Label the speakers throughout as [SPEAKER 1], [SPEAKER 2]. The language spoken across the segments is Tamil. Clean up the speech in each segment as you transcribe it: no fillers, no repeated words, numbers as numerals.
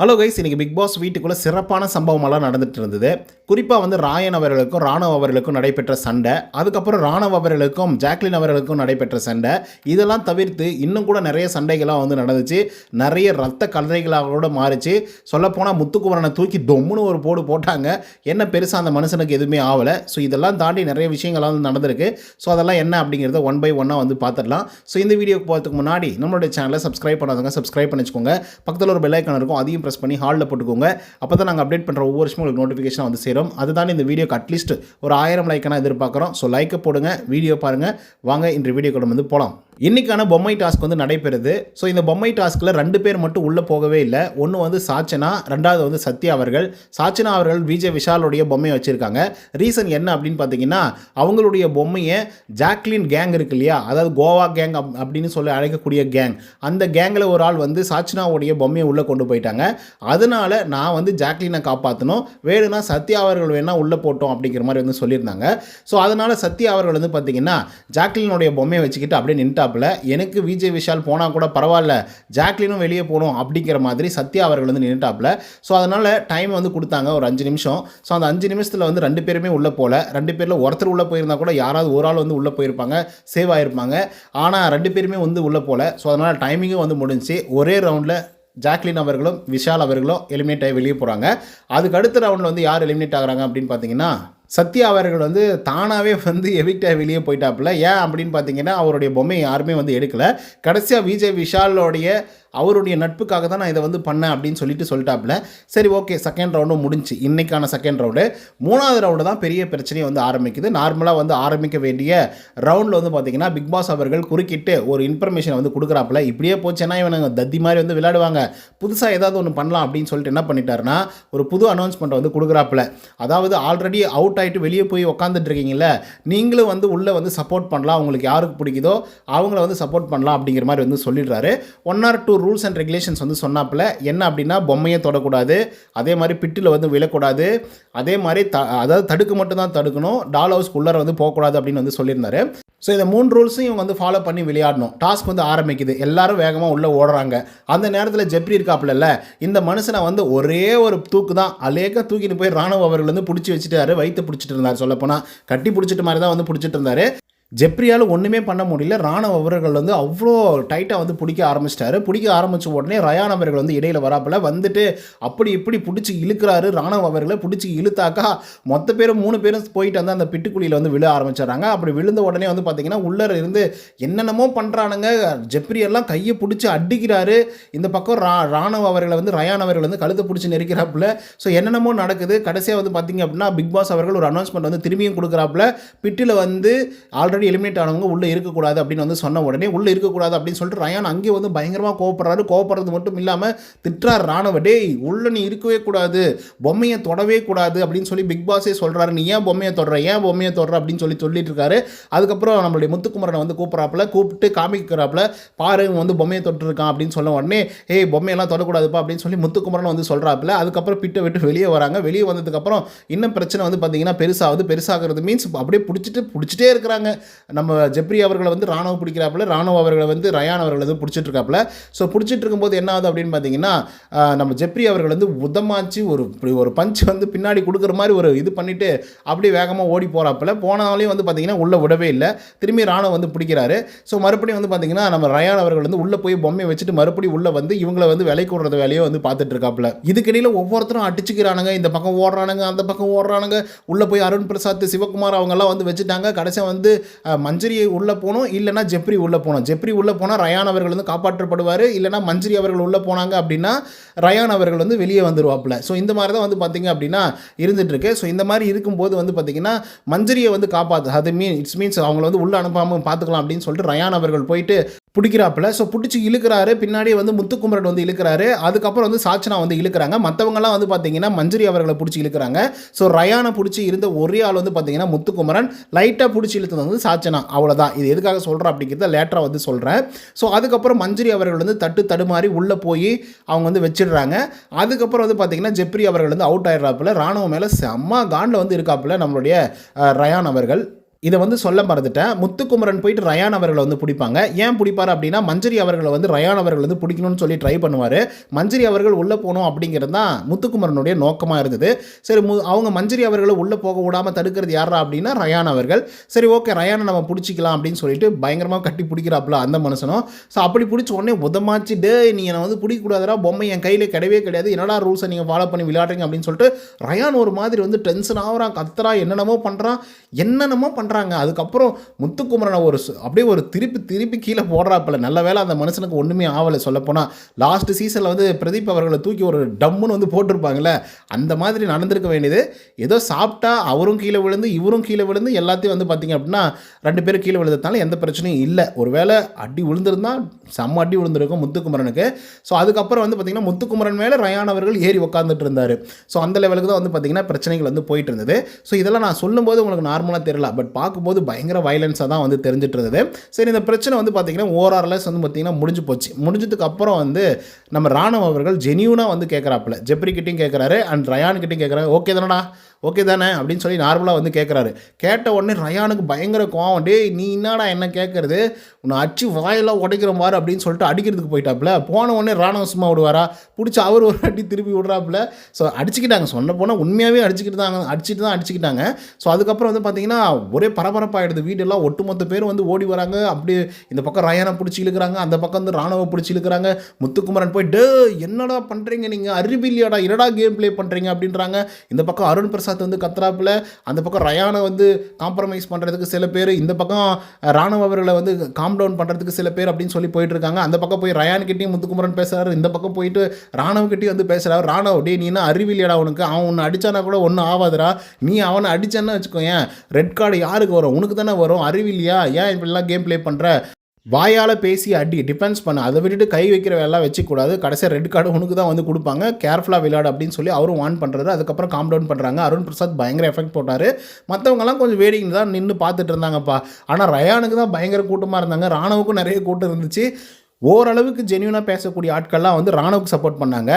[SPEAKER 1] ஹலோ கைஸ், இன்றைக்கி பிக் பாஸ் வீட்டுக்குள்ளே சிறப்பான சம்பவமெல்லாம் நடந்துட்டு இருந்தது. குறிப்பாக வந்து ராயன் அவர்களுக்கும் ராணவ் அவர்களுக்கும் நடைபெற்ற சண்டை, அதுக்கப்புறம் ராணவ் அவர்களுக்கும் ஜாக்லின் அவர்களுக்கும் நடைபெற்ற சண்டை, இதெல்லாம் தவிர்த்து இன்னும் கூட நிறைய சண்டைகளாக வந்து நடந்துச்சு. நிறைய ரத்த கலரைகளாக கூட மாறிச்சு. சொல்லப்போனால் முத்துக்குமரனை தூக்கி தொம்முன்னு ஒரு போடு போட்டாங்க. என்ன பெருசாக அந்த மனுஷனுக்கு எதுவுமே ஆகலை. ஸோ இதெல்லாம் தாண்டி நிறைய விஷயங்கள்லாம் வந்து நடந்திருக்கு. ஸோ அதெல்லாம் என்ன அப்படிங்கிறத ஒன் பை ஒன்னாக வந்து பார்த்துடலாம். ஸோ இந்த வீடியோக்கு போகிறதுக்கு முன்னாடி நம்மளுடைய சேனலை சப்ஸ்கிரைப் பண்ணாதவங்க சப்ஸ்கிரைப் பண்ணி வச்சுக்கோங்க. பக்கத்தில் ஒரு பெல் ஐக்கான் இருக்கும், அதையும் ப்ரெஸ் பண்ணி ஹாலில் போட்டுக்கோங்க. அப்போ தான் நாங்கள் அப்டேட் பண்ணுற ஒவ்வொரு விஷயமும் உங்களுக்கு நோட்டிஃபிகேஷன் வந்து சேரும். அதுதான் இந்த வீடியோக்கு அட்லீஸ்ட் ஒரு 1000 லைக்கான எதிர்பார்க்குறோம். ஸோ லைக்கை போடுங்க, வீடியோ பாருங்கள். வாங்க இன்று வீடியோக்குள்ள வந்து போகலாம். இன்றைக்கான பொம்மை டாஸ்க் வந்து நடைபெறுது. ஸோ இந்த பொம்மை டாஸ்கில் 2 பேர் மட்டும் உள்ளே போகவே இல்லை. ஒன்று வந்து சாச்சனா, ரெண்டாவது வந்து சத்யா அவர்கள். சாச்சனா அவர்கள் விஜய் விஷாலுடைய பொம்மையை வச்சுருக்காங்க. ரீசன் என்ன அப்படின்னு பார்த்தீங்கன்னா, அவங்களுடைய பொம்மையை ஜாக்லின் கேங் இருக்கு இல்லையா, அதாவது கோவா கேங் அப்படின்னு சொல்லி அழைக்கக்கூடிய கேங், அந்த கேங்கில் ஒரு ஆள் வந்து சாச்சனாவுடைய பொம்மையை உள்ளே கொண்டு போயிட்டாங்க. அதனால் நான் வந்து ஜாக்லினை காப்பாற்றணும், வேணும்னா சத்யா அவர்கள் வேணால் உள்ளே போட்டோம் அப்படிங்கிற மாதிரி வந்து சொல்லியிருந்தாங்க. ஸோ அதனால் சத்யா அவர்கள் வந்து பார்த்தீங்கன்னா ஜாக்லினுடைய பொம்மையை வச்சுக்கிட்டு அப்படியே நின்ட்டாப்புல. எனக்கு விஜய் விஷால் போனால் கூட பரவாயில்ல, ஜாக்லினும் வெளியே போகணும் அப்படிங்கிற மாதிரி சத்யா அவர்கள் வந்து நின்ட்டாப்புல. ஸோ அதனால் டைம் வந்து கொடுத்தாங்க ஒரு 5 நிமிஷம். ஸோ அந்த 5 நிமிஷத்தில் வந்து 2 பேருமே உள்ளே போகல. 2 பேரில் ஒருத்தர் உள்ளே போயிருந்தால் கூட யாராவது ஒரு ஆள் வந்து உள்ளே போயிருப்பாங்க, சேவ் ஆகிருப்பாங்க. ஆனால் 2 பேருமே வந்து உள்ளே போகல. ஸோ அதனால் டைமிங்கும் வந்து முடிஞ்சு ஒரே ரவுண்டில் ஜாக்லின் அவர்களும் விஷால் அவர்களும் எலிமினேட் ஆகி வெளியே போகிறாங்க. அதுக்கு அடுத்த ரவுண்டில் வந்து யார் எலிமினேட் ஆகிறாங்க அப்படின்னு பார்த்தீங்கன்னா, சத்யா அவர்கள் வந்து தானாகவே வந்து எவிக்டாக வெளியே போயிட்டாப்புல. ஏன் அப்படின்னு பார்த்தீங்கன்னா, அவருடைய பொம்மையை யாருமே வந்து எடுக்கலை. கடைசியாக விஜய் விஷாலோடைய அவருடைய நட்புக்காக தான் நான் இதை வந்து பண்ணேன் அப்படின்னு சொல்லிட்டாப்புல. சரி, ஓகே, செகண்ட் ரவுண்டும் முடிஞ்சு. இன்றைக்கான செகண்ட் ரவுண்டு. 3வது ரவுண்டு தான் பெரிய பிரச்சனையை வந்து ஆரம்பிக்குது. நார்மலாக வந்து ஆரம்பிக்க வேண்டிய ரவுண்டில் வந்து பார்த்திங்கன்னா பிக் பாஸ் அவர்கள் குறுக்கிட்டு ஒரு இன்ஃபர்மேஷனை வந்து கொடுக்குறாப்புல. இப்படியே போச்சுன்னா இவனுங்க தத்தி மாதிரி வந்து விளையாடுவாங்க, புதுசாக ஏதாவது ஒன்று பண்ணலாம் அப்படின்னு சொல்லிட்டு என்ன பண்ணிட்டாருன்னா, ஒரு புது அனௌன்ஸ்மெண்ட்டை வந்து கொடுக்குறாப்புல. அதாவது ஆல்ரெடி அவுட் ஆகிட்டு வெளியே போய் உட்காந்துட்டு இருக்கீங்கள, நீங்களும் வந்து உள்ளே வந்து சப்போர்ட் பண்ணலாம், உங்களுக்கு யாருக்கு பிடிக்குதோ அவங்கள வந்து சப்போர்ட் பண்ணலாம் அப்படிங்கிற மாதிரி வந்து சொல்லிடுறாரு. 1 or 2 ரூல்ஸ் அண்ட் ரெகுலேஷன்ஸ் வந்து சொன்னாப்புல. என்ன அப்படின்னா, பொம்மையை தொடக்கூடாது, அதே மாதிரி பிட்டில் வந்து விழக்கூடாது, அதே மாதிரி அதாவது தடுக்க மட்டும் தான் தடுக்கணும், டால் ஹவுஸ்க்குள்ளார வந்து போகக்கூடாது அப்படின்னு வந்து சொல்லியிருந்தாரு. ஸோ இந்த 3 ரூல்ஸையும் இவங்க வந்து ஃபாலோ பண்ணி விளையாடணும். டாஸ்க் வந்து ஆரம்பிக்குது, எல்லாரும் வேகமாக உள்ளே ஓடுறாங்க. அந்த நேரத்தில் ஜெப்ரி இருக்காப்புல, இந்த மனுஷனை வந்து ஒரே ஒரு தூக்கு தான் அலேக்க தூக்கிட்டு போய் ராணுவ அவர்கள் வந்து பிடிச்சி வச்சுட்டாரு, வயிற்று பிடிச்சிட்டு இருந்தார். சொல்லப்போனால் கட்டி பிடிச்சிட்டு மாதிரி தான் வந்து பிடிச்சிட்டு இருந்தார். ஜெப்ரியால் ஒன்றுமே பண்ண முடியல. ராணுவ அவர்கள் வந்து அவ்வளோ டைட்டாக வந்து பிடிக்க ஆரம்பிச்சிட்டாரு. பிடிக்க ஆரம்பித்த உடனே ரயான் அவர்கள் வந்து இடையில் வராப்பில் வந்துட்டு அப்படி இப்படி பிடிச்சி இழுக்கிறாரு. ராணுவ அவர்களை பிடிச்சி இழுத்தாக்கா மொத்த பேரும் 3 பேரும் போயிட்டு வந்து அந்த பிட்டுக்குழியில் வந்து விழ ஆரம்பிச்சிடறாங்க. அப்படி விழுந்த உடனே வந்து பார்த்திங்கன்னா உள்ளே இருந்து என்னென்னமோ பண்ணுறானுங்க. ஜெப்ரியெல்லாம் கையை பிடிச்சி அடிக்கிறாரு. இந்த பக்கம் ராணுவ அவர்களை வந்து ரயான் அவர்கள் வந்து கழுத்தை பிடிச்சி நெருக்கிறாப்புல. ஸோ என்னென்னமோ நடக்குது. கடைசியாக வந்து பார்த்திங்க அப்படின்னா பிக் பாஸ் அவர்கள் ஒரு அனௌன்ஸ்மெண்ட் வந்து திரும்பியும் கொடுக்குறாப்புல. பிட்டில் வந்து ஆல்ரெடி எலிமினேட் ஆனவங்க உள்ளே இருக்கக்கூடாது அப்படின்னு வந்து சொன்ன உடனே உள்ளே இருக்கக்கூடாது அப்படின்னு சொல்லிட்டு ரயான் அங்கே வந்து பயங்கரமாக கோவப்படுறாரு. கோவப்படுறது மட்டும் இல்லாமல் திட்டுறாரு ராணுவ, டேய் உள்ளே நீ இருக்கவே கூடாது, பொம்மையை தொடவே கூடாது அப்படின்னு சொல்லி பிக் பாஸே சொல்கிறாரு. நீ ஏன் பொம்மையை தொடர அப்படின்னு சொல்லிட்டு இருக்காரு. அதுக்கப்புறம் நம்மளுடைய முத்துக்குமரனை வந்து கூப்பிட்டு காமிக்கிறாப்புல, பாரு வந்து பொம்மையை தொட்டுருக்கான் அப்படின்னு சொல்ல உடனே, ஏய் பொம்மையெல்லாம் தொடக்கூடாதுப்பா அப்படின்னு சொல்லி முத்துக்குமரன் வந்து சொல்கிறாப்புல. அதுக்கப்புறம் பிட்டை விட்டு வெளியே வராங்க. வெளியே வந்ததுக்கப்புறம் இன்னும் பிரச்சனை வந்து பார்த்தீங்கன்னா பெருசாகிறது மீன்ஸ் அப்படியே பிடிச்சிட்டே இருக்கிறாங்க. நம்ம ஜெப்ரி அவர்களை வந்து ராணுவ பிடிக்கிறாப்புல, ராணுவ அவர்களை வந்து ரயான் அவர்களை வந்து பிடிச்சிட்டு இருக்காப்புல. ஸோ பிடிச்சிட்டு இருக்கும்போது என்ன ஆகுது அப்படின்னு பார்த்தீங்கன்னா, நம்ம ஜெப்ரி அவர்கள் வந்து உதமாச்சு ஒரு பஞ்ச் வந்து பின்னாடி கொடுக்குற மாதிரி ஒரு இது பண்ணிவிட்டு அப்படியே வேகமாக ஓடி போகிறாப்புல. போனாலையும் வந்து பார்த்தீங்கன்னா உள்ளே விடவே இல்லை. திரும்பி ராணுவ வந்து பிடிக்கிறாரு. ஸோ மறுபடியும் வந்து பார்த்தீங்கன்னா நம்ம ரயான் அவர்கள் வந்து உள்ளே போய் பொம்மையை வச்சுட்டு மறுபடியும் உள்ளே வந்து இவங்களை வந்து விலை கூடுறது வேலையை வந்து பார்த்துட்டு இருக்காப்புல. இதுக்கிடையில் ஒவ்வொருத்தரும் அடிச்சுக்கிறானுங்க. இந்த பக்கம் ஓடுறானுங்க, அந்த பக்கம் ஓடுறானுங்க. உள்ளே போய் அருண் பிரசாத், சிவகுமார் அவங்கெல்லாம் வந்து வச்சுட்டாங்க. கடைசியாக வந்து மஞ்சரியை உள்ளே போகணும், இல்லைனா ஜெப்ரி உள்ளே போகணும். ஜெப்ரி உள்ளே போனால் ரயான் அவர்கள் வந்து காப்பாற்றப்படுவார். இல்லைனா மஞ்சரி அவர்கள் உள்ளே போனாங்க அப்படின்னா ரயான் அவர்கள் வந்து வெளியே வந்துடுவாப்புல. ஸோ இந்த மாதிரி தான் வந்து பார்த்திங்க அப்படின்னா இருந்துகிட்ருக்கு. ஸோ இந்த மாதிரி இருக்கும்போது வந்து பார்த்திங்கன்னா மஞ்சரியை வந்து காப்பாற்று, அது மீன்ஸ் அவங்கள வந்து உள்ளே அனுப்பாமல் பார்த்துக்கலாம் அப்படின்னு சொல்லிட்டு ரயான் அவர்கள் போயிட்டு பிடிக்கிறாப்புல. ஸோ பிடிச்சி இழுக்கிறாரு. பின்னாடியே வந்து முத்துக்குமரன் வந்து இழுக்கிறாரு. அதுக்கப்புறம் வந்து சாச்சனா வந்து இழுக்கிறாங்க. மற்றவங்கலாம் வந்து பார்த்தீங்கன்னா மஞ்சரி அவர்களை பிடிச்சி இழுக்கிறாங்க. ஸோ ரயானை பிடிச்சி இருந்த ஒரே ஆள் வந்து பார்த்தீங்கன்னா முத்துக்குமரன், லைட்டாக பிடிச்சி இழுத்தது வந்து சாச்சனா. அவ்வளோதான். இது எதுக்காக சொல்கிறேன் அப்படிங்கிறத லேட்டராக வந்து சொல்கிறேன். ஸோ அதுக்கப்புறம் மஞ்சரி அவர்கள் வந்து தடுமாறி உள்ளே போய் அவங்க வந்து வச்சிடுறாங்க. அதுக்கப்புறம் வந்து பார்த்தீங்கன்னா ஜெப்ரி அவர்கள் வந்து அவுட் ஆயிடுறாப்புல. ராணுவ மேலே செம்ம காண்டில் வந்து இருக்காப்புல நம்மளுடைய ரயான் அவர்கள். இதை வந்து சொல்ல மறந்துட்டேன். முத்துக்குமரன் போயிட்டு ரயான் அவர்களை வந்து பிடிப்பாங்க. ஏன் பிடிப்பாரு அப்படின்னா, மஞ்சரி அவர்களை வந்து ரயான் அவர்கள் வந்து பிடிக்கணும்னு சொல்லி ட்ரை பண்ணுவார். மஞ்சரி அவர்கள் உள்ளே போகணும் அப்படிங்கிறது தான் முத்துக்குமரனுடைய நோக்கமாக இருந்தது. சரி, அவங்க மஞ்சரி அவர்களை உள்ளே போக விடாமல் தடுக்கிறது யாரா அப்படின்னா ரயான் அவர்கள். சரி, ஓகே, ரயானை நம்ம பிடிச்சிக்கலாம் அப்படின்னு சொல்லிட்டு பயங்கரமாக கட்டி பிடிக்கிறாப்புல அந்த மனுஷனும். ஸோ அப்படி பிடிச்ச உடனே உதமாச்சு, டே நீ என்னை வந்து பிடிக்கக்கூடாதுடா, பொம்மை என் கையில் கிடையவே கிடையாது, என்னடா ரூல்ஸை நீங்கள் ஃபாலோ பண்ணி விளையாடுறீங்க அப்படின்னு சொல்லிட்டு ரயான் ஒரு மாதிரி வந்து டென்ஷன் ஆகுறான், கத்துறான், என்னென்னமோ பண்ணுறான். அதுக்கப்புறம் முத்துக்குமரனை அப்படியே ஒரு திருப்பி கீழே போடுறாப்புல. நல்ல வேலை அந்த மனுஷனுக்கு ஒன்றுமே ஆகலை. சொல்லப்போனால் லாஸ்ட் சீசனில் வந்து பிரதீப் அவர்களை தூக்கி ஒரு டம்முன்னு வந்து போட்டிருப்பாங்களே, அந்த மாதிரி நடந்திருக்க வேண்டியது. ஏதோ சாப்பிட்டா அவரும் கீழே விழுந்து இவரும் கீழே விழுந்து எல்லாத்தையும் வந்து பார்த்திங்க அப்படின்னா 2 பேரும் கீழே விழுந்ததுனால எந்த பிரச்சனையும் இல்லை. ஒரு வேளை அடி விழுந்திருந்தால் செம்ம அடி விழுந்திருக்கும் முத்துக்குமரனுக்கு. ஸோ அதுக்கப்புறம் வந்து பார்த்திங்கன்னா முத்துக்குமரன் மேலே ரயான் அவர்கள் ஏறி உட்காந்துட்டு இருந்தார். ஸோ அந்த லெவலுக்கு தான் வந்து பார்த்திங்கன்னா பிரச்சனைகள் வந்து போயிட்டு இருந்தது. ஸோ இதெல்லாம் நான் சொல்லும்போது உங்களுக்கு நார்மலாக தெரியல, பட் பார்க்கும்போது பயங்கர வயலன்ஸாக தான் வந்து தெரிஞ்சிட்டு இருந்தது. சரி, இந்த பிரச்சனை வந்து பார்த்திங்கன்னா ஓஆர்எல்எஸ் வந்து பார்த்திங்கன்னா முடிஞ்சு போச்சு. முடிஞ்சதுக்கு அப்புறம் வந்து நம்ம ராணுவ அவர்கள் ஜெனியூனாக வந்து கேட்குறாப்புல, ஜெப்ரி கிட்டையும் கேட்குறாரு அண்ட் ரயான் கிட்டையும் கேட்குறாரு, ஓகே தானே அப்படின்னு சொல்லி நார்மலாக வந்து கேட்குறாரு. கேட்ட உடனே ரயானுக்கு பயங்கர கோவம், டே நீ என்னடா என்ன கேட்குறது, உன்னை அடிச்சு வாயெல்லாம் உடைக்கிற மாதிரி அப்படின்னு சொல்லிட்டு அடிக்கிறதுக்கு போயிட்டாப்புல. போன உடனே ராணுவ சும்மா விடுவாரா, பிடிச்சி அவர் ஒரு அடி திருப்பி விடுறாப்புல. ஸோ அடிச்சுக்கிட்டாங்க, சொன்ன போனால் உண்மையாகவே அடிச்சுட்டு தான் அடிச்சுக்கிட்டாங்க. ஸோ அதுக்கப்புறம் வந்து பார்த்திங்கன்னா ஒரே பரபரப்பாகிடுது, வீடெல்லாம் ஒட்டுமொத்த பேர் வந்து ஓடி வராங்க. அப்படி இந்த பக்கம் ரயானை பிடிச்சி இழுக்கிறாங்க, அந்த பக்கம் வந்து ராணுவ பிடிச்சி இழுக்கிறாங்க. முத்துக்குமரன் போய், டே என்னடா பண்ணுறீங்க நீங்கள், அறிவில்லையாடா, என்னடா கேம் ப்ளே பண்ணுறீங்க அப்படின்றாங்க. இந்த பக்கம் அருண் பிரசாத் வந்து கத்துறாப்புல, அந்த பக்கம் ரயானை வந்து காம்ப்ரமைஸ் பண்ணுறதுக்கு சில பேர், இந்த பக்கம் ராணுவ அவர்களை வந்து காம் டவுன் பண்ணுறதுக்கு சில பேர் அப்படின்னு சொல்லி போயிட்டு இருக்காங்க. அந்த பக்கம் போய் ரயான்கிட்டையும் முத்துக்குமரன் பேசுகிறாரு, இந்த பக்கம் போயிட்டு ராணுவக்கிட்டையும் வந்து பேசுகிறாரு. ராணுவ, டே நீ என்ன அறிவில்லையாடா, உனக்கு அவன் ஒன்று அடித்தானா கூட ஒன்றும் ஆகாதுடா, நீ அவனை அடித்தான்னு வச்சுக்கோ, ஏன் ரெட் கார்டு யாருக்கு வரும், உனக்கு தானே வரும், அறிவில்லையா, ஏன் இப்படிலாம் கேம் ப்ளே பண்ணுற, வாயால் பேசி அடி, டிஃபென்ஸ் பண்ண, அதை விட்டுட்டு கை வைக்கிற வேலை வச்சுக்கூடாது, கடைசியாக ரெட் கார்டு உனக்கு தான் வந்து கொடுப்பாங்க, கேர்ஃபுல்லாக விளையாடு அப்படின்னு சொல்லி அவரும் வார்ன் பண்ணுறாரு. அதுக்கப்புறம் காம் டவுன் பண்ணுறாங்க. அருண் பிரசாத் பயங்கர எஃபெக்ட் போட்டார். மற்றவங்கலாம் கொஞ்சம் வேடிக்கை தான் நின்று பார்த்துட்டு இருந்தாங்கப்பா. ஆனால் ரயானுக்கு தான் பயங்கர கூட்டமாக இருந்தாங்க, ராணுவுக்கும் நிறைய கூட்டம் இருந்துச்சு. ஓரளவுக்கு ஜென்யூனாக பேசக்கூடிய ஆட்கள்லாம் வந்து ராணுவுக்கு சப்போர்ட் பண்ணாங்க.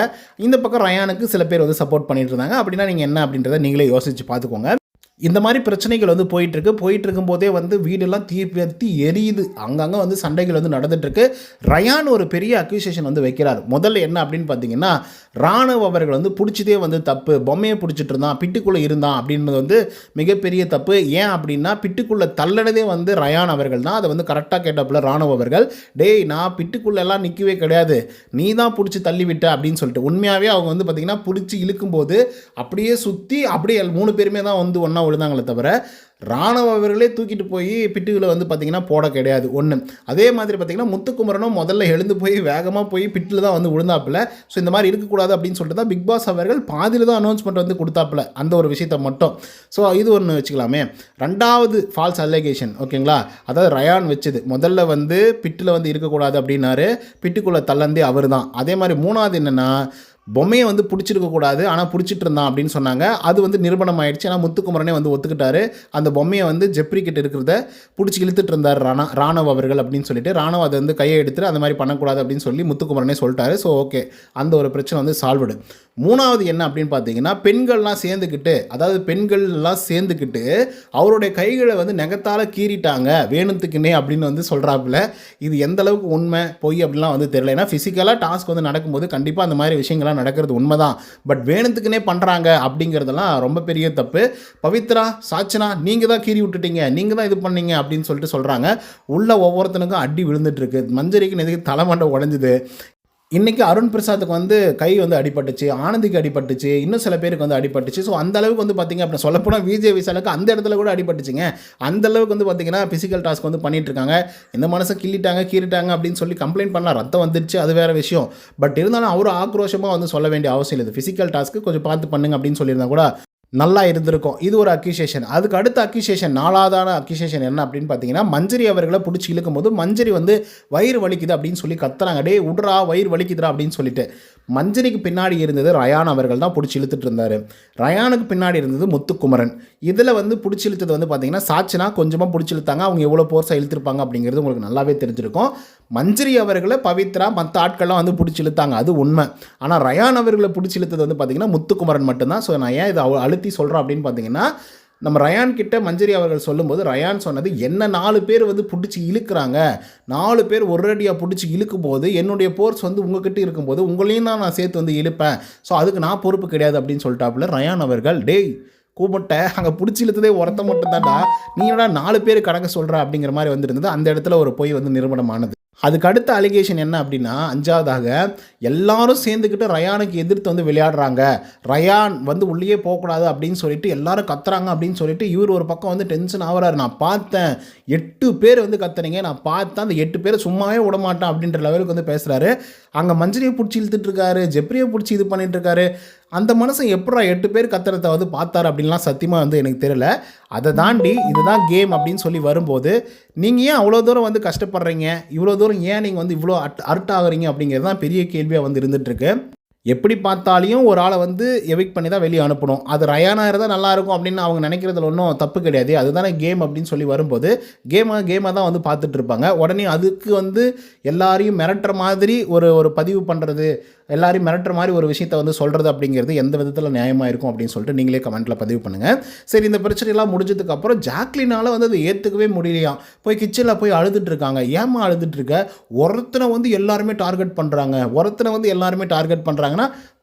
[SPEAKER 1] இந்த பக்கம் ரயானுக்கு சில பேர் வந்து சப்போர்ட் பண்ணிட்டு இருந்தாங்க. அப்படின்னா நீங்கள் என்ன அப்படின்றத நீங்களே யோசித்து பார்த்துக்கோங்க. இந்த மாதிரி பிரச்சனைகள் வந்து போயிட்டுருக்கும் போதே வந்து வீடெல்லாம் தீ எரியுது, அங்கங்கே வந்து சண்டைகள் வந்து நடந்துகிட்ருக்கு. ரயான் ஒரு பெரிய அக்யூசேஷன் வந்து வைக்கிறார். முதல்ல என்ன அப்படின்னு பார்த்தீங்கன்னா, ராணுவ அவர்கள் வந்து பிடிச்சதே வந்து தப்பு, பொம்மையை பிடிச்சிட்டு இருந்தான், பிட்டுக்குள்ளே இருந்தான் அப்படின்றது வந்து மிகப்பெரிய தப்பு. ஏன் அப்படின்னா பிட்டுக்குள்ளே தள்ளனதே வந்து ரயான் அவர்கள் தான். அதை வந்து கரெக்டாக கேட்டப்பில் ராணுவ அவர்கள், டேய் நான் பிட்டுக்குள்ளெல்லாம் நிற்கவே கிடையாது, நீ தான் பிடிச்சி தள்ளிவிட்ட அப்படின்னு சொல்லிட்டு. உண்மையாகவே அவங்க வந்து பார்த்திங்கன்னா பிடிச்சி இழுக்கும்போது அப்படியே சுற்றி அப்படியே 3 பேருமே தான் வந்து ஒன்றா விழுந்தாங்களே தவிர ராணுவ அவர்களே தூக்கிட்டு போய் பிட்டுகளை வந்து பார்த்திங்கன்னா போட கிடையாது ஒன்று. அதே மாதிரி பார்த்திங்கன்னா முத்துக்குமரனும் முதல்ல எழுந்து போய் வேகமாக போய் பிட்டில் தான் வந்து விழுந்தாப்புல. ஸோ இந்த மாதிரி இருக்கக்கூடாது அப்படின்னு சொல்லிட்டு தான் பிக் பாஸ் அவர்கள் பாதியில் தான் அனௌன்ஸ்மெண்ட் வந்து கொடுத்தாப்புல, அந்த ஒரு விஷயத்தை மட்டும். ஸோ இது ஒன்று வச்சுக்கலாமே. 2வது ஃபால்ஸ் அலிகேஷன், ஓகேங்களா, அதாவது ரயான் வச்சது. முதல்ல வந்து பிட்டில் வந்து இருக்கக்கூடாது அப்படின்னாரு, பிட்டுக்குள்ளே தள்ளந்தே அவர் தான். அதே மாதிரி 3வது என்னென்னா, பொம்மையை வந்து பிடிச்சிருக்கக்கூடாது ஆனால் பிடிச்சிட்டு இருந்தான் அப்படின்னு சொன்னாங்க. அது வந்து நிரூபணம் ஆயிடுச்சு. ஆனால் முத்துக்குமரனே வந்து ஒத்துக்கிட்டாரு, அந்த பொம்மையை வந்து ஜெப்ரி கிட்ட இருக்கிறத பிடிச்சி இழுத்துட்டு இருந்தார் ராணுவ அவர்கள் அப்படின்னு சொல்லிட்டு. ராணுவ அதை வந்து கையை எடுத்துட்டு அந்த மாதிரி பண்ணக்கூடாது அப்படின்னு சொல்லி முத்துக்குமரனே சொல்லிட்டாரு. ஸோ ஓகே, அந்த ஒரு பிரச்சனை வந்து சால்வ்டு. 3வது என்ன அப்படின்னு பார்த்தீங்கன்னா, பெண்கள்லாம் சேர்ந்துக்கிட்டு அவருடைய கைகளை வந்து நெகத்தால் கீறிட்டாங்க வேணுத்துக்குன்னே அப்படின்னு வந்து சொல்கிறாப்புல. இது எந்த அளவுக்கு உண்மை பொய் அப்படிலாம் வந்து தெரியல. ஏன்னா ஃபிசிக்கலாக டாஸ்க் வந்து நடக்கும்போது கண்டிப்பாக அந்த மாதிரி விஷயங்கள்லாம் நடக்கிறது உண்மைதான். பட் வேணுத்துக்குனே பண்ணுறாங்க அப்படிங்கிறதெல்லாம் ரொம்ப பெரிய தப்பு. பவித்ரா, சாச்சனா நீங்கள் தான் கீறி விட்டுட்டீங்க, நீங்கள் தான் இது பண்ணீங்க அப்படின்னு சொல்லிட்டு சொல்கிறாங்க. உள்ள ஒவ்வொருத்தனுக்கும் அடி விழுந்துட்டுருக்கு. மஞ்சரிக்கு எதுக்கு தலைமண்டை உடஞ்சுது. இன்றைக்கி அருண் பிரசாத்துக்கு வந்து கை வந்து அடிபட்டுச்சு, ஆனந்திக்கு அடிபட்டுச்சு, இன்னும் சில பேருக்கு வந்து அடிபட்டுச்சு. ஸோ அந்தளவுக்கு வந்து பார்த்திங்க அப்படின்னா சொல்லப்போனால் விஜய் விசாலுக்கு அந்த இடத்துல கூட அடிபட்டுச்சுங்க. அந்தளவுக்கு வந்து பார்த்திங்கன்னா ஃபிசிக்கல் டாஸ்க் வந்து பண்ணிகிட்ருக்காங்க. இந்த மனசை கீறிட்டாங்க அப்படின்னு சொல்லி கம்ப்ளைண்ட் பண்ணலாம், ரத்தம் வந்துடுச்சு, அது வேறு விஷயம். பட் இருந்தாலும் அவர் ஆக்ரோஷமாக வந்து சொல்ல வேண்டிய அவசியம் இல்லை. ஃபிசிக்கல் டாஸ்க்கு கொஞ்சம் பார்த்து பண்ணுங்க அப்படின்னு சொல்லியிருந்தா கூட நல்லா இருந்திருக்கும். இது ஒரு அக்யூசேஷன். அதுக்கு அடுத்த அக்யூசேஷன், 4வதான அக்யூசேஷன் என்ன அப்படின்னு பார்த்தீங்கன்னா, மஞ்சரி அவர்களை பிடிச்சி இழுக்கும் போது மஞ்சரி வந்து வயிறு வலிக்குது அப்படின்னு சொல்லி கத்துறாங்க, டே விட்றா வயிறு வலிக்குதுரா அப்படின்னு சொல்லிட்டு. மஞ்சரிக்கு பின்னாடி இருந்தது ரயான் அவர்கள் தான் பிடிச்சி இழுத்துட்டு இருந்தார். ரயானுக்கு பின்னாடி இருந்தது முத்துக்குமரன். இதில் வந்து பிடிச்சி இழுத்தது வந்து பார்த்தீங்கன்னா சாச்சனா கொஞ்சமாக பிடிச்சி இழுத்தாங்க. அவங்க எவ்வளோ போர்ஸாக இழுத்துருப்பாங்க அப்படிங்கிறது உங்களுக்கு நல்லாவே தெரிஞ்சிருக்கும். மஞ்சரி அவர்களை பவித்ரா மற்ற ஆட்கள்லாம் வந்து பிடிச்சி இழுத்தாங்க, அது உண்மை. ஆனால் ரயான் அவர்களை பிடிச்சி இழுத்தது வந்து பார்த்திங்கன்னா முத்துக்குமரன் மட்டும்தான். ஸோ நான் ஏன் இதை அழுத்தி சொல்கிறேன் அப்படின்னு பார்த்தீங்கன்னா, நம்ம ரயான் கிட்ட மஞ்சரி அவர்கள் சொல்லும்போது ரயான் சொன்னது, என்ன 4 பேர் வந்து புடிச்சு இழுக்குறாங்க, 4 பேர் ஒரேடியா புடிச்சு இழுக்கும்போது என்னுடைய ஃபோர்ஸ் வந்து உங்ககிட்ட இருக்கும்போது உங்களையும் தான் நான் சேர்த்து வந்து இழுப்பேன். ஸோ அதுக்கு நான் பொறுப்பு கிடையாது அப்படின்னு சொல்லிட்டாப்புல ரயான் அவர்கள். டேய் கூப்பிட்ட அங்கே பிடிச்சி இழுத்ததே ஒருத்த மட்டும் தான்டா, நீ என்னடா 4 பேர் கணக்கு சொல்கிற அப்படிங்கிற மாதிரி வந்துருந்தது. அந்த இடத்துல ஒரு பொய் வந்து நிரூபணமானது. அதுக்கு அடுத்த அலிகேஷன் என்ன அப்படின்னா, 5வதாக எல்லாரும் சேர்ந்துக்கிட்டு ரயானுக்கு எதிர்த்து வந்து விளையாடுறாங்க, ரயான் வந்து உள்ளே போகக்கூடாது அப்படின்னு சொல்லிட்டு எல்லாரும் கத்துறாங்க அப்படின்னு சொல்லிட்டு இவர் ஒரு பக்கம் வந்து டென்ஷன் ஆகிறாரு. நான் பார்த்தேன் 8 பேர் வந்து கத்துறீங்க, நான் பார்த்தேன் அந்த 8 பேரை சும்மாவே விட மாட்டேன் அப்படின்ற லெவலுக்கு வந்து பேசுகிறாரு. அங்கே மஞ்சரியை பிடிச்சி இழுத்துட்டு இருக்காரு, ஜெப்ரியை பிடிச்சி இது பண்ணிட்டு இருக்காரு. அந்த மனுஷன் எப்படா 8 பேர் கத்துறத வந்து பார்த்தாரு அப்படின்லாம் சத்தியமாக வந்து எனக்கு தெரியல. அதை தாண்டி இதுதான் கேம் அப்படின்னு சொல்லி வரும்போது, நீங்கள் ஏன் அவ்வளோ தூரம் வந்து கஷ்டப்படுறீங்க, இவ்வளோ தூரம் ஏன் நீங்கள் வந்து இவ்வளோ அர்ட் ஆகுறீங்க அப்படிங்கிறது தான் பெரிய கேள்வியாக வந்து இருந்துகிட்ருக்கு. எப்படி பார்த்தாலையும் ஒரு ஆளை வந்து எவிக்ட் பண்ணி தான் வெளியே அனுப்பணும். அது ரயானா இருந்தால் நல்லாயிருக்கும் அப்படின்னு அவங்க நினைக்கிறதுல ஒன்றும் தப்பு கிடையாது. அதுதானே கேம் அப்படின்னு சொல்லி வரும்போது கேமாக தான் வந்து பார்த்துட்டு இருப்பாங்க. உடனே அதுக்கு வந்து எல்லாரையும் மிரட்டுற மாதிரி ஒரு பதிவு பண்ணுறது, எல்லாரையும் மிரட்டுற மாதிரி ஒரு விஷயத்தை வந்து சொல்கிறது அப்படிங்கிறது எந்த விதத்தில் நியாயமாக இருக்கும் அப்படின்னு சொல்லிட்டு நீங்களே கமெண்ட்டில் பதிவு பண்ணுங்கள். சரி, இந்த பிரச்சனைலாம் முடிஞ்சதுக்கப்புறம் ஜாக்லினால் வந்து அதை ஏற்றுக்கவே முடியலையாம். போய் கிச்சனில் போய் அழுதுட்டு இருக்காங்க. ஏமா அழுதுட்டு இருக்க, ஒருத்தனை வந்து எல்லாருமே டார்கெட் பண்ணுறாங்கன்னா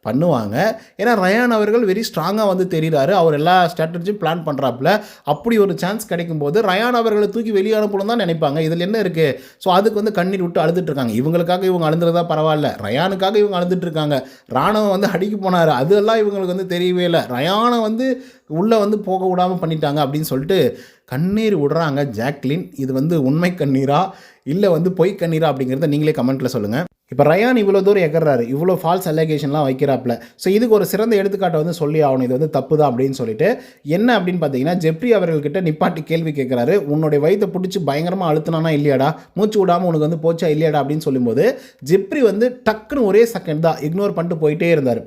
[SPEAKER 1] பண்ணுவாங்க. ஏன்னா ரயான் அவர்கள் வெரி ஸ்ட்ராங்காக வந்து தெரிகிறாரு, அவர் எல்லா ஸ்ட்ராட்டஜியும் பிளான் பண்ணுறாப்புல. அப்படி ஒரு சான்ஸ் கிடைக்கும்போது ரயான் அவர்களை தூக்கி வெளியே அனுப்பணும் தான் நினைப்பாங்க. இதில் என்ன இருக்குது? ஸோ அதுக்கு வந்து கண்ணீர் விட்டு அழுதுட்டு இருக்காங்க. இவங்களுக்காக இவங்க அழுதுறதா பரவாயில்ல, ரயானுக்காக இவங்க அழுதுட்டு இருக்காங்க. ராணுவம் வந்து அடிக்க போனார், அதெல்லாம் இவங்களுக்கு வந்து தெரியவே இல்லை. ரயானை வந்து உள்ளே வந்து போக விடாமல் பண்ணிட்டாங்க அப்படின்னு சொல்லிட்டு கண்ணீர் விடுறாங்க ஜாக்லின். இது வந்து உண்மை கண்ணீரா இல்லை வந்து பொய் கண்ணீரா அப்படிங்கிறத நீங்களே கமெண்ட்டில் சொல்லுங்கள். இப்போ ரயான் இவ்வளோ தூரம் எகர்றாரு, இவ்வளோ ஃபால்ஸ் அலிகேஷன்லாம் வைக்கிறாப்புல. ஸோ இதுக்கு ஒரு சிறந்த எடுத்துக்காட்டை வந்து சொல்லி ஆகணும், இது வந்து தப்பு தான் அப்படின்னு சொல்லிட்டு. என்ன அப்படின்னு பார்த்தீங்கன்னா, ஜெப்ரி அவர்கள்கிட்ட நிப்பாட்டி கேள்வி கேட்குறாரு. உன்னுடைய வயிற்றை பிடிச்சி பயங்கரமாக அழுத்தினானா இல்லையாடா, மூச்சு விடாமல் உனக்கு வந்து போச்சா இல்லையாடா அப்படின்னு சொல்லும்போது ஜெப்ரி வந்து டக்குன்னு ஒரே செகண்ட் தான் இக்னோர் பண்ணிட்டு போயிட்டே இருந்தார்.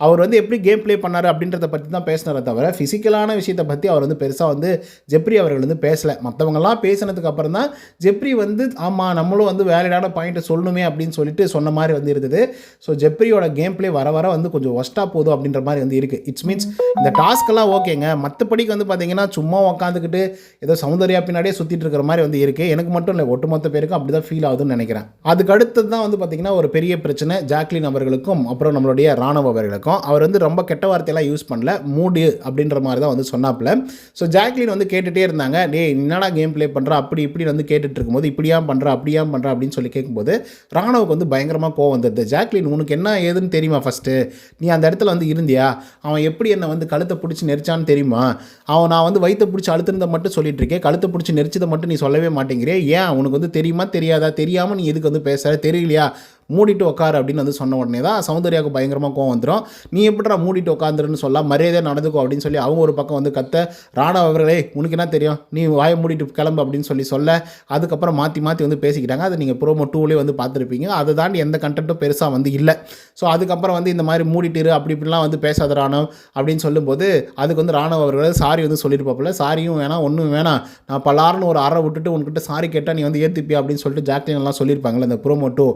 [SPEAKER 1] அவர் வந்து எப்படி கேம் ப்ளே பண்ணார் அப்படின்றத பற்றி தான் பேசினாரே தவிர ஃபிசிக்கலான விஷயத்தை பற்றி அவர் வந்து பெருசாக வந்து ஜெப்ரி அவர்கள் வந்து பேசலை. மற்றவங்கலாம் பேசினதுக்கு அப்புறம் தான் ஜெப்ரி வந்து ஆமாம் நம்மளும் வந்து வேலிடான பாயிண்ட்டை சொல்லணுமே அப்படின்னு சொல்லிட்டு சொன்ன மாதிரி வந்து இருந்தது. ஸோ ஜெப்ரியோட கேம் ப்ளே வர வர வந்து கொஞ்சம் ஒஸ்ட்டாக போதும் அப்படின்ற மாதிரி வந்து இருக்குது. இட்ஸ் மீன்ஸ் இந்த டாஸ்க்கெல்லாம் ஓகேங்க, மற்றபடிக்கு வந்து பார்த்தீங்கன்னா சும்மா உட்காந்துக்கிட்டு ஏதோ சௌந்தர்யா பின்னாடியே சுற்றிட்டு இருக்கிற மாதிரி வந்து இருக்குது. எனக்கு மட்டும் இல்லை, ஒட்டுமொத்த பேருக்கும் அப்படி தான் ஃபீல் ஆகுதுன்னு நினைக்கிறேன். அதுக்கு அடுத்தது தான் வந்து பார்த்தீங்கன்னா ஒரு பெரிய பிரச்சனை ஜாக்லின் அவர்களுக்கும் அப்புறம் நம்மளுடைய ராணுவ அவர்களுக்கும். அவர் வந்து ரொம்ப கெட்ட வார்த்தையெல்லாம் யூஸ் பண்ணல, மூடு அப்படின்ற மாதிரி தான் வந்து சொன்னாப்புல. ஸோ ஜாக்லின் வந்து கேட்டுகிட்டே இருந்தாங்க, டே என்னடா கேம் ப்ளே பண்ணுறா அப்படி இப்படி வந்து கேட்டுட்டு இருக்கும்போது இப்படியா பண்ணுற அப்படியா பண்ணுற அப்படின்னு சொல்லி கேட்கும்போது ராணுவுக்கு வந்து பயங்கரமாக கோவம் வந்தது. ஜாக்லின் உனக்கு என்ன ஏதுன்னு தெரியுமா, ஃபஸ்ட்டு நீ அந்த இடத்துல வந்து இருந்தியா, அவன் எப்படி என்னை வந்து கழுத்தை பிடிச்சி நெரிச்சான்னு தெரியுமா, நான் வந்து வயிற்றை பிடிச்சி அழுத்துனதை மட்டும் சொல்லிட்டு இருக்கேன், கழுத்தை பிடிச்சி நெரிச்சதை மட்டும் நீ சொல்லவே மாட்டேங்கிறே, ஏன் உனக்கு வந்து தெரியுமா தெரியாதா, தெரியாமல் நீ எதுக்கு வந்து பேசுகிற, தெரியலையா, மூடிட்டு உட்காரு அப்படின்னு வந்து சொன்ன உடனே தான் சௌந்தர்யாவுக்கு பயங்கரமாக கோவம் வந்துடும். நீ எப்படிடா மூடிட்டு உட்காந்துருன்னு சொல்ல மரியாதையாக நடந்துக்கும் அப்படின்னு சொல்லி அவங்க ஒரு பக்கம் வந்து கத்த, ராணா அவர்களே உனக்கு என்ன தெரியும், நீ வாயை மூடிட்டு கிளம்பு அப்படின்னு சொல்ல அதுக்கப்புறம் மாற்றி வந்து பேசிக்கிட்டாங்க. அதை நீங்கள் ப்ரோமோ 2லேயே வந்து பார்த்துருப்பீங்க. அதை தாண்டி எந்த கண்டென்ட்டும் பெருசாக வந்து இல்லை. ஸோ அதுக்கப்புறம் வந்து இந்த மாதிரி மூடிட்டு அப்படி இப்படிலாம் வந்து பேசாத ராணவ் அப்படின்னு சொல்லும்போது அதுக்கு வந்து ராணவ் அவர்கள் சாரி வந்து சொல்லியிருப்பாப்புல. சாரியும் வேணாம் ஒன்றும் வேணாம், நான் பலாருன்னு ஒரு அறை விட்டுட்டு உன்கிட்ட சாரி கேட்டால் நீ வந்து ஏற்றுப்பியா அப்படின்னு சொல்லிட்டு ஜாக்லின் எல்லாம் சொல்லியிருப்பாங்களே அந்த ப்ரோமோ 2.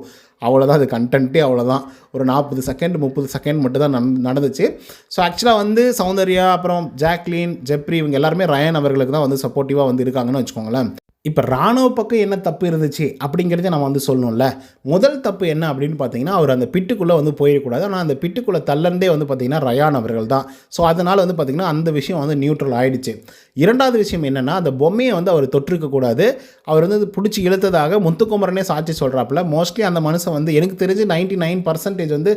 [SPEAKER 1] அவ்வளோதான், அது கண்டென்ட்டே அவ்வளோதான். ஒரு 40 செகண்ட் 30 செகண்ட் மட்டும் தான் நடந்துச்சு. ஸோ ஆக்சுவலாக வந்து சௌந்தர்யா அப்புறம் ஜாக்லின் ஜெப்ரி இவங்க எல்லாருமே ரயான் அவர்களுக்கு தான் வந்து சப்போர்ட்டிவாக வந்து இருக்காங்கன்னு வச்சுக்கோங்களேன். இப்போ ராணுவ பக்கம் என்ன தப்பு இருந்துச்சு அப்படிங்கிறத நம்ம வந்து சொல்லணும்ல. முதல் தப்பு என்ன அப்படின்னு பார்த்தீங்கன்னா, அவர் அந்த பிட்டுக்குள்ளே வந்து போயிடக்கூடாது. ஆனால் அந்த பிட்டுக்குள்ளே தள்ளந்தே வந்து பார்த்திங்கன்னா ரயான் அவர்கள் தான். ஸோ அதனால் வந்து பார்த்திங்கன்னா அந்த விஷயம் வந்து நியூட்ரல் ஆகிடுச்சு. இரண்டாவது விஷயம் என்னென்னா, அந்த பொம்மையை வந்து அவர் தொற்றிருக்கக்கூடாது. அவர் வந்து பிடிச்சி இழுத்ததாக முத்துக்குமரனே சாட்சி சொல்கிறாப்புல. மோஸ்ட்லி அந்த மனுஷன் வந்து எனக்கு தெரிஞ்சு 99% வந்து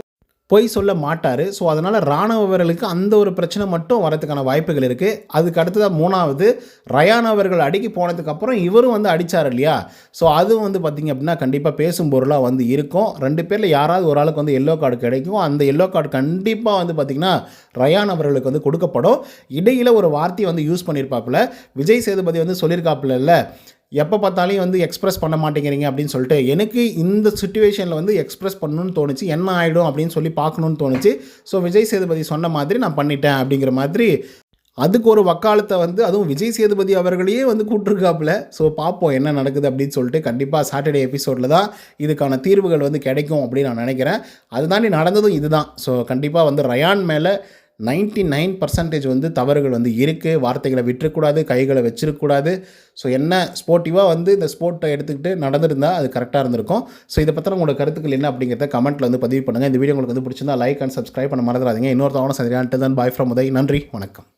[SPEAKER 1] பொய் சொல்ல மாட்டார். ஸோ அதனால் ராணுவ வீரர்களுக்கு அந்த ஒரு பிரச்சனை மட்டும் வரதுக்கான வாய்ப்புகள் இருக்குது. அதுக்கு அடுத்ததாக மூணாவது, ரயான் அவர்கள் அடிக்கி போனதுக்கப்புறம் இவரும் வந்து அடித்தார் இல்லையா. ஸோ அதுவும் வந்து பார்த்திங்க அப்படின்னா கண்டிப்பாக பேசும் பொருளாக வந்து இருக்கும். 2 பேரில் யாராவது ஒரு ஆளுக்கு வந்து எல்லோ கார்டு கிடைக்கும். அந்த எல்லோ கார்டு கண்டிப்பாக வந்து பார்த்திங்கன்னா ரயான் அவர்களுக்கு வந்து கொடுக்கப்படும். இடையில் ஒரு வார்த்தையை வந்து யூஸ் பண்ணியிருப்பாப்புல. விஜய் சேதுபதி வந்து சொல்லியிருக்காப்புல, எப்போ பார்த்தாலையும் வந்து எக்ஸ்ப்ரெஸ் பண்ண மாட்டேங்கிறீங்க அப்படின்னு சொல்லிட்டு. எனக்கு இந்த சிச்சுவேஷனில் வந்து எக்ஸ்ப்ரெஸ் பண்ணணும்னு தோணுச்சு, என்ன ஆகிடும் அப்படின்னு சொல்லி பார்க்கணுன்னு தோணுச்சு. ஸோ விஜய் சேதுபதி சொன்ன மாதிரி நான் பண்ணிட்டேன் அப்படிங்கிற மாதிரி அதுக்கு ஒரு வக்காலத்தை வந்து அதுவும் விஜய் சேதுபதி அவர்களையே வந்து கூப்பிட்ருக்காப்புல. ஸோ பார்ப்போம் என்ன நடக்குது அப்படின்னு சொல்லிட்டு. கண்டிப்பாக சாட்டர்டே எபிசோடில் தான் இதுக்கான தீர்வுகள் வந்து கிடைக்கும் அப்படின்னு நான் நினைக்கிறேன். அது தாண்டி நடந்ததும் இதுதான். ஸோ கண்டிப்பாக வந்து ரயான் மேலே 99% வந்து தவறுகள் வந்து இருக்குது. வார்த்தைகளை விட்டுறக்கூடாது, கைகளை வச்சிருக்கக்கூடாது. ஸோ என்ன ஸ்போர்ட்டிவாக வந்து இந்த ஸ்போர்ட்டை எடுத்துக்கிட்டு நடந்திருந்தால் அது கரெக்டாக இருந்திருக்கும். ஸோ இதை பற்றின உங்களோட கருத்துக்கள் என்ன அப்படிங்கிறத கமெண்ட்டில் வந்து பதிவு பண்ணுங்கள். இந்த வீடியோ உங்களுக்கு வந்து பிடிச்சிருந்தா லைக் அண்ட் சப்ஸ்கிரைப் பண்ண மறந்துடாதீங்க. இன்னொரு தவணை சந்திரான்ட்டு தான் பாய் ஃப்ரம் உதய். நன்றி, வணக்கம்.